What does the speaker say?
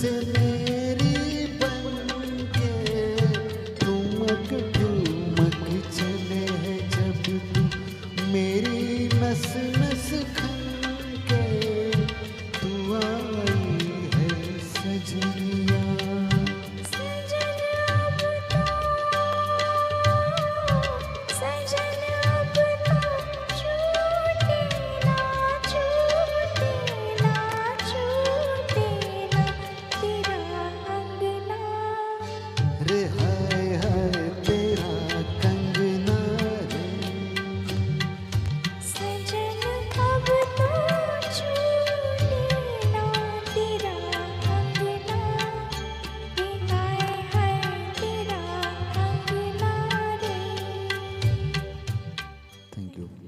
से मेरी बन के ठुमक ठुमक चले है जब तू मेरी नस नस खन के तू आई है सजनिया। रे हाय हाय तेरा कंगना रे सजन अब तो छूटे ना तेरा अंगना, रे हाय हाय तेरा अंगना रे। Thank you.